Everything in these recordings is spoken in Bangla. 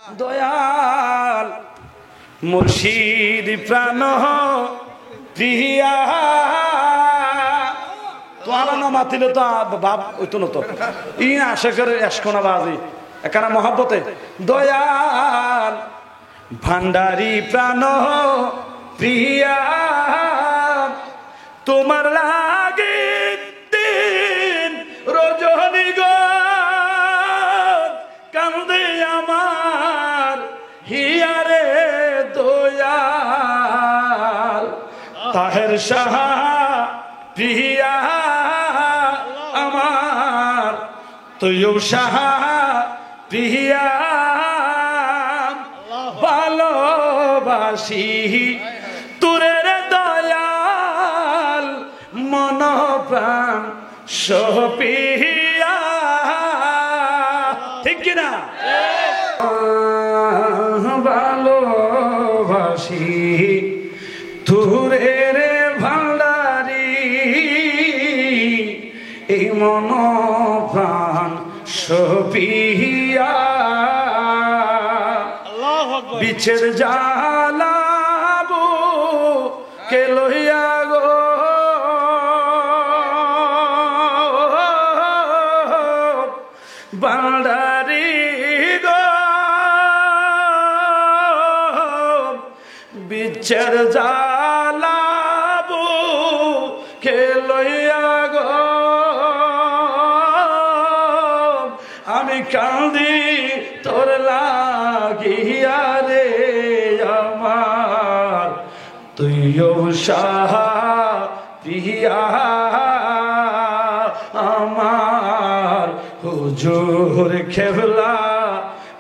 দয়াল মুর্শিদ প্রাণ প্রিয়া তো আলানো মাতিলে তো বাপ ওইতো না তো ই আশেকের এসকোনা বাজি এখানে মহব্বতে দয়াল ভান্ডারি প্রাণ প্রিয়া তোমার লাগে দিন রজনী গো কান্দে আমার হিয়ারে দয়াল তাহের শাহ প্রিয়া আমার তুইও শাহ প্রিয়া ভালোবাসি তোরের দয়াল মন প্রাণ সপিয়া ঠিক কিনা ভালোবাসি তোরের ভান্ডারি এই মন প্রাণ সপিয়া বিছের জালাবো কে লইয়া গো ভান্ডারি গো বিছের জালাবো কে লইয়া গো আমি কান্দি তোর লাগিয়া রে আমার তুইও শাহ প্রিয়া আমার হুজুর কেবলা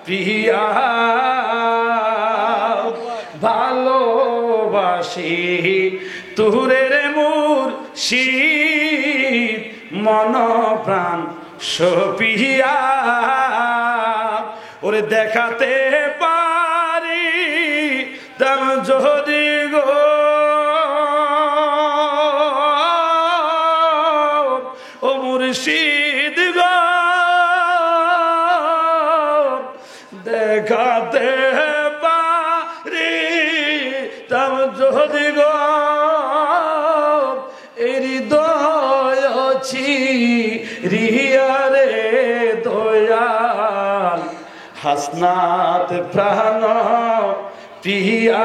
প্রিয়া ভালোবাসি তোরে মুর্শিদ মন প্রাণ সপিয়া ওরে দেখাতে পারি তার যদি গো ও মুর্শিদ গো দেখাতে পারি তার যদি গো হৃদয় রিয়া রে দয়াল হাসনাত প্রাণ প্রিয়া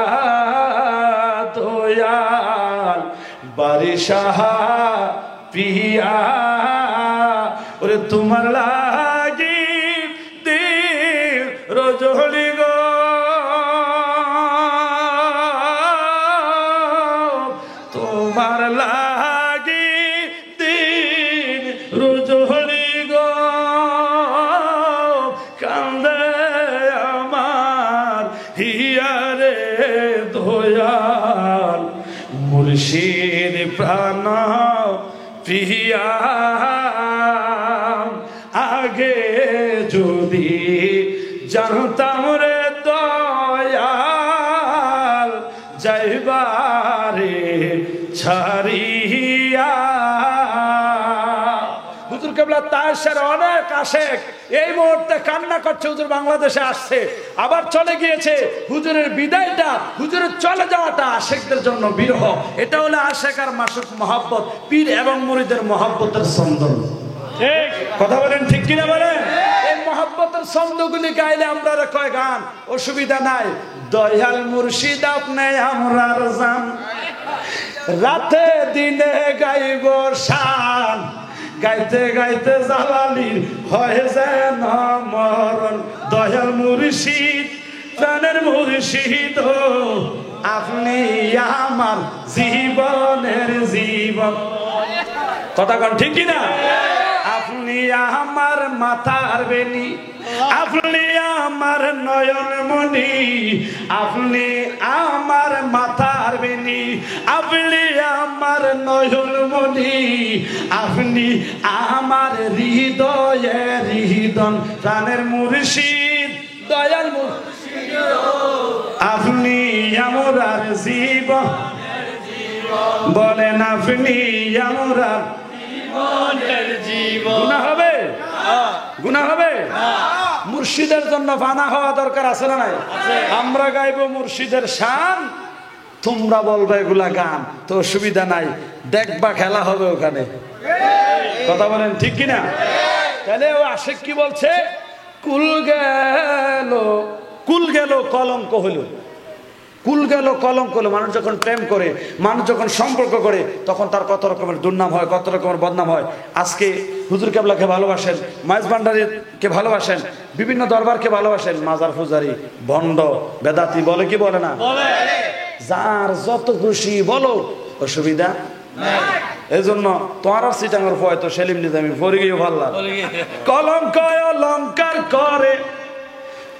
দয়াল বারিশাহ প্রিয়া ওরে তোমার লাগি দিল রজনী গো তোমার লাগি দিন রজনী গো কান্দে আমার হিয়ারে দয়াল মুর্শিদ প্রাণ প্রিয়া আগে যদি জানতাম রে দয়াল যাইবারে ছাড়িয়া হুজুর কেবলা তায়েশের অনেক আশেক এই মুহূর্তে কান্না করছে হুজুর বাংলাদেশে আসছে আবার চলে গিয়েছে হুজুরের বিদায়টা হুজুরের চলে যাওয়াটা আশেকদের জন্য বিরহ এটা হলো আশেক আর মাসুক মহব্বত পীর এবং মুরিদের মহব্বতের সন্দন ঠিক কথা বলেন ঠিক কিনা বলেন এই মহব্বতের ছন্দগুলি গাইলে আমরা কয় গান অসুবিধা নাই দয়াল মুর্শিদ আপনি আমরার জান রাতে দিনে গাইব শান গাইতে গাইতে জালালির হয়ে যেন মরণ দয়াল মুর্শিদ প্রাণের মুর্শিদ আপনি আমার জীবনের জীবন কথা কন ঠিক কিনা আপনি আমার মাথার বেনি আপনি আমার নয়ন মনি আপনি আমার মাথার বেনি আপনি আমার নয়ন মনি আপনি আমার হৃদয়ে হৃদন প্রাণের মুর্শিদ দয়াল মুর্শিদ আপনি আমার জীবন বলেন আপনি আমরা জীবনের জীবন হবে গুনাহ হবে? মুর্শিদের জন্য ফানা হওয়া দরকার আছে না নাই? আমরা গাইবো মুর্শিদের শান, তোমরা বলবে এগুলা গান, তো অসুবিধা নাই, দেখবা খেলা হবে ওখানে। কথা বলেন ঠিক কিনা? তাহলে ও আশিক কি বলছে? কুল গেল কলঙ্ক হলো। কুল গেল কলঙ্ক হলো। মানুষ যখন প্রেম করে, মানুষ যখন সম্পর্ক করে, তখন তার কত রকমের দুর্নাম হয়, কত রকমের বদনাম হয়। আজকে হুজুর কেবলাকে ভালোবাসেন, মাইজ ভান্ডারীকে ভালোবাসেন, বিভিন্ন দরবারকে ভালোবাসেন, মাজার পূজারি, ভণ্ড, বেদাতি বলে কি বলে না? যার যত খুশি বলো, অসুবিধা এই জন্য তোমার সিটাঙ্গর হয়তো সেলিম নিজামি পরে গিয়ে ভাল্লাম। কলঙ্ক অলঙ্কার করে,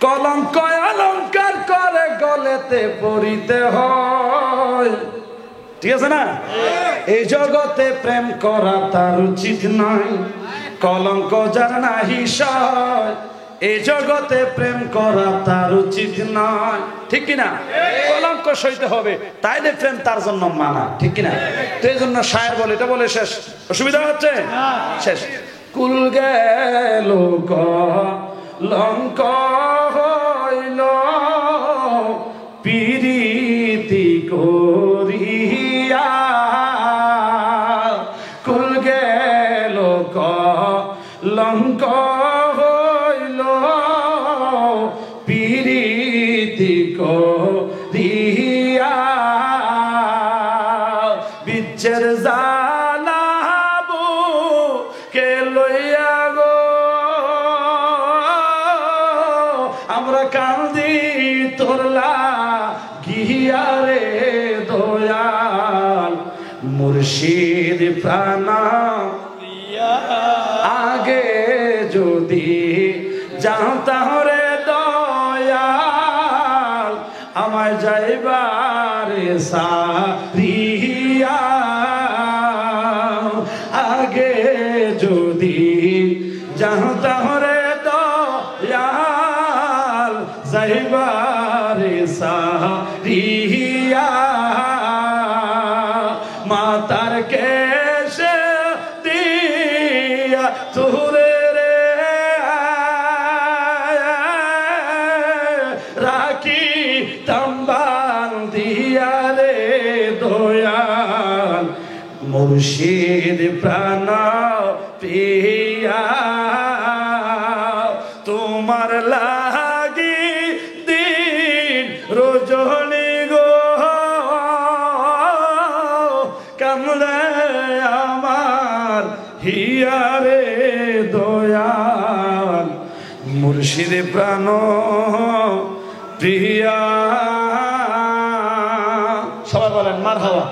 কলঙ্ক অলঙ্কার করে, গলেতে পরিতে হয়। ঠিক আছে না? এই জগতে প্রেম করা তার উচিত নয়, কলঙ্ক যার নাহি সয়। এই জগতে প্রেম করা তার উচিত নয়। ঠিক কিনা? কলঙ্ক সইতে হবে, তাইলে প্রেম তার জন্য মানা। ঠিক কিনা? তো এই জন্য শায়ের বলে, এটা বলে শেষ, অসুবিধা হচ্ছে শেষ। কুল গেল কলঙ্ক হইল পিরিতি করিয়া, কুল গেল কলঙ্ক হইল পিরিতি করিয়া, বিচ্ছেদ জানাবো কে লইয়া গো, আমরা কান্দি তোরলা গিয়া রে দয়াল, মুর্শিদ প্রাণ আগে যদি জানতাম রে দয়াল, আমায় যাইবারে সারিয়া, আগে যদি জানতাম রে দয়াল, যাইবারে সারিয়া, মাতার কেশে দিয়া তুরে রে রাখি তাম্বান দিয়া রে দয়াল, মুর্শিদ প্রাণ প্রিয়া, তোমার লাগি দিন রজনী গো কামড়ে আমার হিয়ারে দয়াল, মুর্শিদ প্রাণ প্রিয়া। সবাই বলেন মারহাবা।